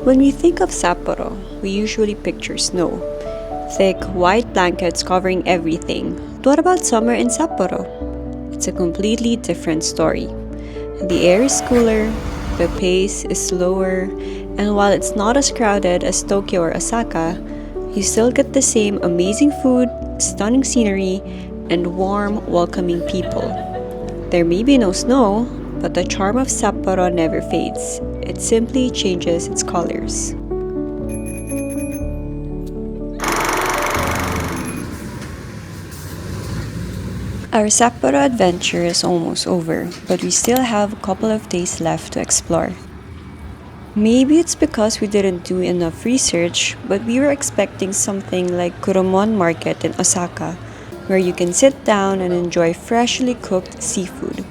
When we think of Sapporo, we usually picture snow. Thick, white blankets covering everything. But what about summer in Sapporo? It's a completely different story. The air is cooler, the pace is slower, and while it's not as crowded as Tokyo or Osaka, you still get the same amazing food, stunning scenery, and warm, welcoming people. There may be no snow, but the charm of Sapporo never fades. It simply changes its colors. Our Sapporo adventure is almost over, but we still have a couple of days left to explore. Maybe it's because we didn't do enough research, but we were expecting something like Kuromon Market in Osaka, where you can sit down and enjoy freshly cooked seafood.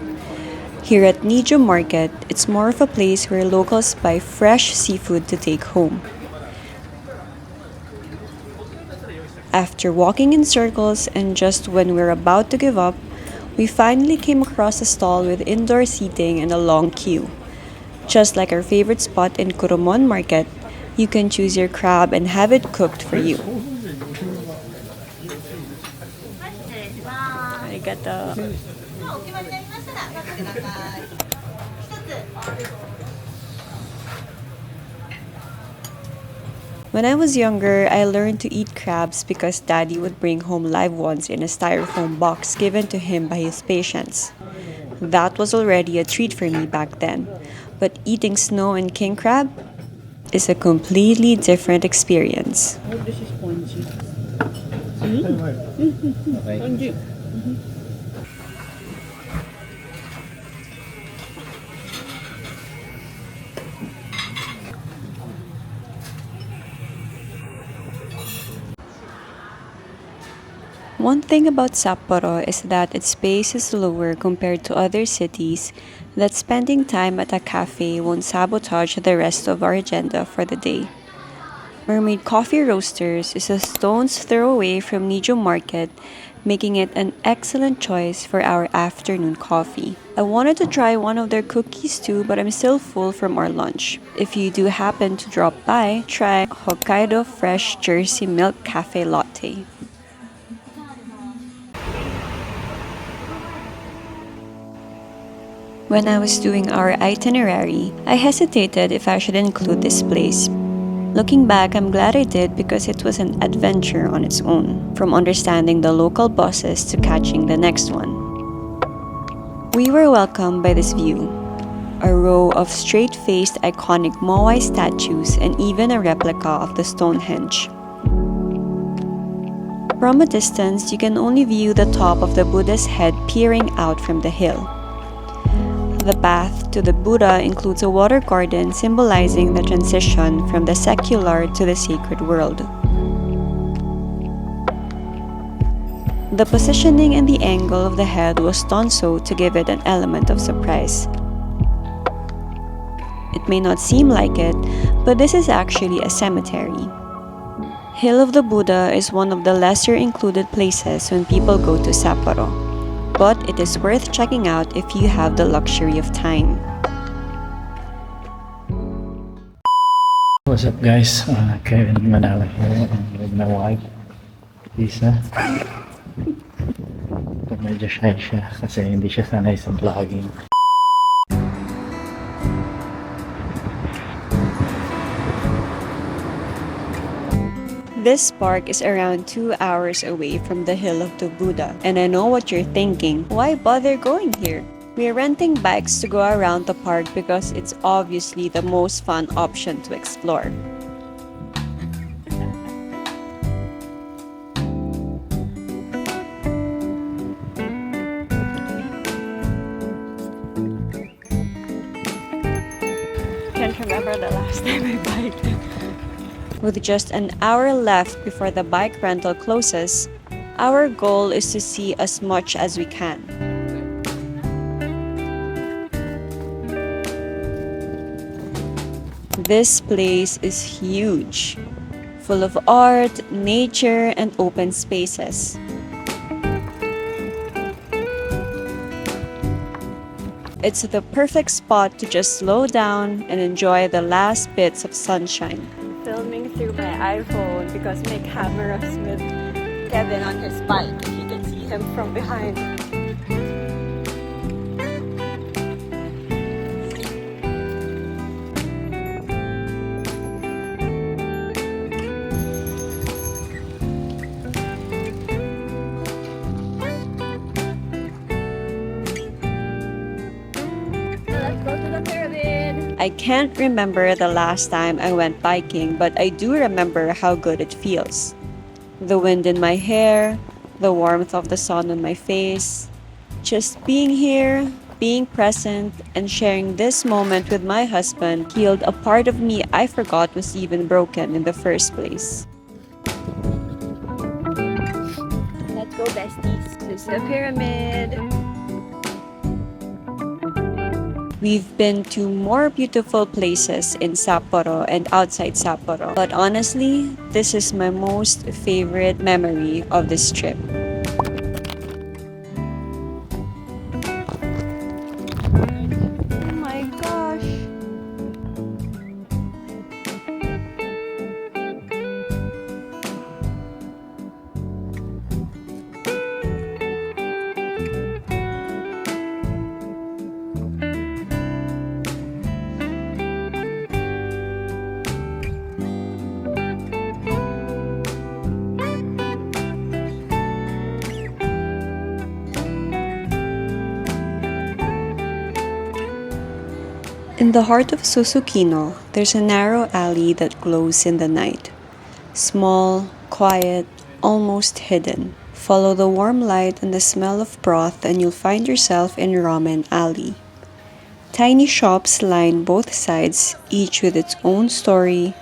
Here at Nijo Market, it's more of a place where locals buy fresh seafood to take home. After walking in circles and just when we're about to give up, we finally came across a stall with indoor seating and a long queue. Just like our favorite spot in Kuromon Market, you can choose your crab and have it cooked for you. Arigato. When I was younger, I learned to eat crabs because Daddy would bring home live ones in a styrofoam box given to him by his patients. That was already a treat for me back then. But eating snow and king crab is a completely different experience. Oh, this is spongy. Spongy. One thing about Sapporo is that its pace is slower compared to other cities, that spending time at a cafe won't sabotage the rest of our agenda for the day. Mermaid Coffee Roasters is a stone's throw away from Nijo Market, making it an excellent choice for our afternoon coffee. I wanted to try one of their cookies too, but I'm still full from our lunch. If you do happen to drop by, try Hokkaido Fresh Jersey Milk Cafe Latte. When I was doing our itinerary, I hesitated if I should include this place. Looking back, I'm glad I did because it was an adventure on its own, from understanding the local buses to catching the next one. We were welcomed by this view, a row of straight-faced iconic Moai statues and even a replica of the Stonehenge. From a distance, you can only view the top of the Buddha's head peering out from the hill. The path to the Buddha includes a water garden symbolizing the transition from the secular to the sacred world. The positioning and the angle of the head was done so to give it an element of surprise. It may not seem like it, but this is actually a cemetery. Hill of the Buddha is one of the lesser included places when people go to Sapporo, but it is worth checking out if you have the luxury of time. What's up guys? Kevin Manala here with my wife, Tizza. Medyo shy siya kasi hindi siya sanay sa vlogging. This park is around 2 hours away from the Hill of the Buddha, and I know what you're thinking, why bother going here? We're renting bikes to go around the park because it's obviously the most fun option to explore. Can't remember the last time I biked. With just an hour left before the bike rental closes, our goal is to see as much as we can. This place is huge, full of art, nature, and open spaces. It's the perfect spot to just slow down and enjoy the last bits of sunshine. I'm filming through my iPhone because my camera's with Kevin on his bike. If you can see him from behind. Let's go to the pyramid. I can't remember the last time I went biking, but I do remember how good it feels. The wind in my hair, the warmth of the sun on my face. Just being here, being present, and sharing this moment with my husband healed a part of me I forgot was even broken in the first place. Let's go, besties, to the pyramid. We've been to more beautiful places in Sapporo and outside Sapporo, but honestly, this is my most favorite memory of this trip. Oh my gosh! In the heart of Susukino, there's a narrow alley that glows in the night. Small, quiet, almost hidden. Follow the warm light and the smell of broth and you'll find yourself in Ramen Alley. Tiny shops line both sides, each with its own story,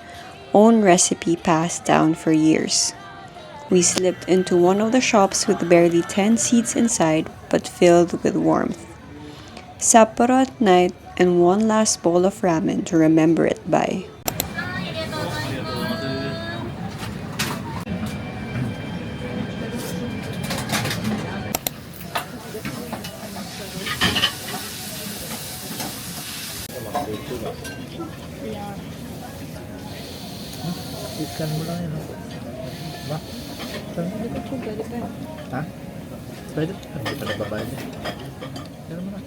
own recipe passed down for years. We slipped into one of the shops with barely 10 seats inside but filled with warmth. Sapporo at night and one last bowl of ramen to remember it by. Ikan mo lang yun. Ba? Pwede pa. Ha? Pwede? Hindi pa nababayad niya. Pero mo na.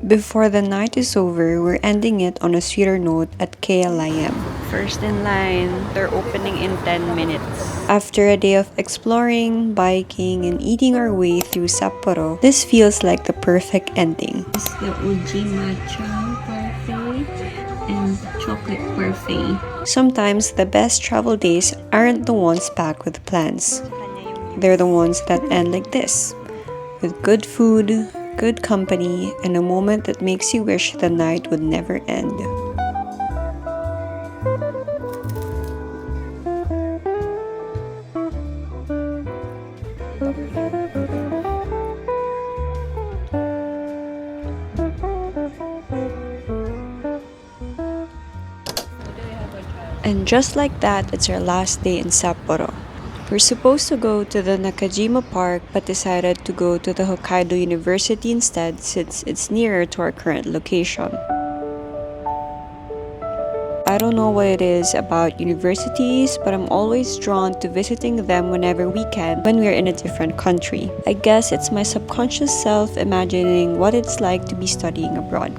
Before the night is over, we're ending it on a sweeter note at k.l.i.m. First in line, they're opening in 10 minutes. After a day of exploring, biking, and eating our way through Sapporo, this feels like the perfect ending. It's the OG matcha parfait and chocolate parfait. Sometimes the best travel days aren't the ones packed with plans. They're the ones that end like this, with good food, good company, and a moment that makes you wish the night would never end. And just like that, it's our last day in Sapporo. We're supposed to go to the Nakajima Park but decided to go to the Hokkaido University instead since it's nearer to our current location. I don't know what it is about universities, but I'm always drawn to visiting them whenever we can when we're in a different country. I guess it's my subconscious self imagining what it's like to be studying abroad.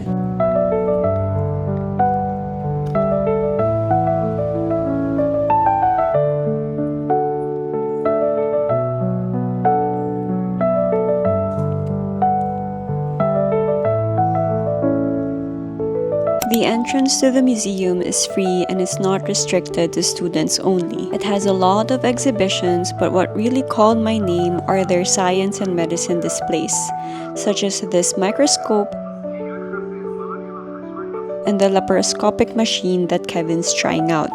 The entrance to the museum is free and is not restricted to students only. It has a lot of exhibitions, but what really called my name are their science and medicine displays, such as this microscope and the laparoscopic machine that Kevin's trying out.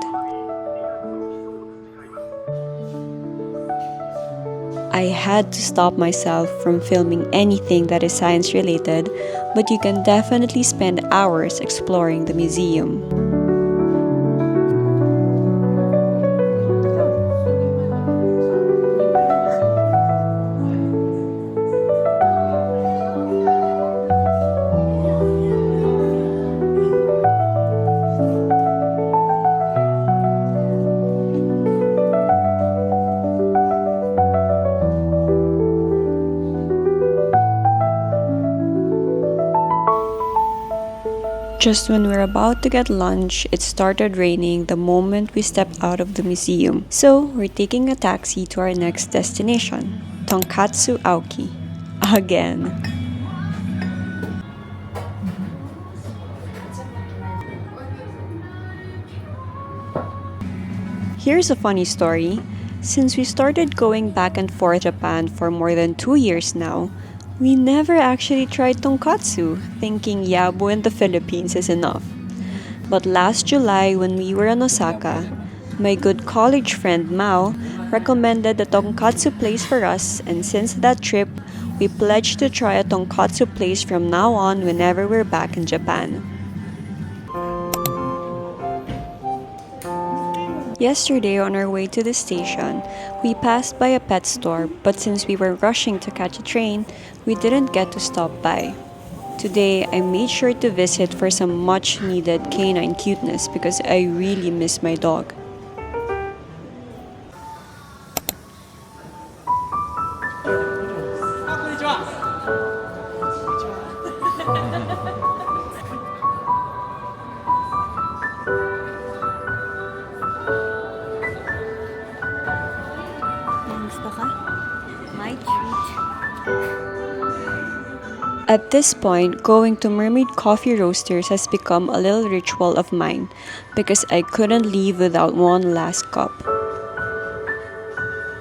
I had to stop myself from filming anything that is science related, but you can definitely spend hours exploring the museum. Just when we were about to get lunch, it started raining the moment we stepped out of the museum. So, we're taking a taxi to our next destination, Tonkatsu Aoki. Again. Here's a funny story. Since we started going back and forth to Japan for more than 2 years now, we never actually tried tonkatsu, thinking yabu in the Philippines is enough. But last July, when we were in Osaka, my good college friend Mao recommended the tonkatsu place for us, and since that trip, we pledged to try a tonkatsu place from now on whenever we're back in Japan. Yesterday, on our way to the station, we passed by a pet store, but since we were rushing to catch a train, we didn't get to stop by. Today, I made sure to visit for some much needed canine cuteness because I really miss my dog. At this point, going to Mermaid Coffee Roasters has become a little ritual of mine because I couldn't leave without one last cup.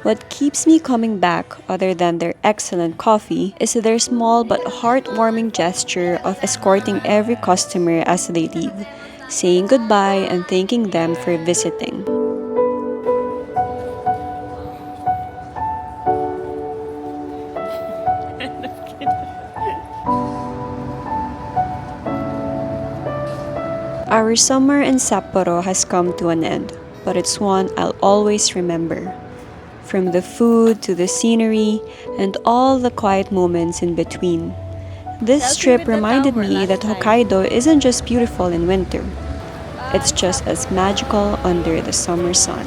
What keeps me coming back, other than their excellent coffee, is their small but heartwarming gesture of escorting every customer as they leave, saying goodbye and thanking them for visiting. Our summer in Sapporo has come to an end, but it's one I'll always remember. From the food to the scenery and all the quiet moments in between. This trip reminded me that Hokkaido isn't just beautiful in winter, it's just as magical under the summer sun.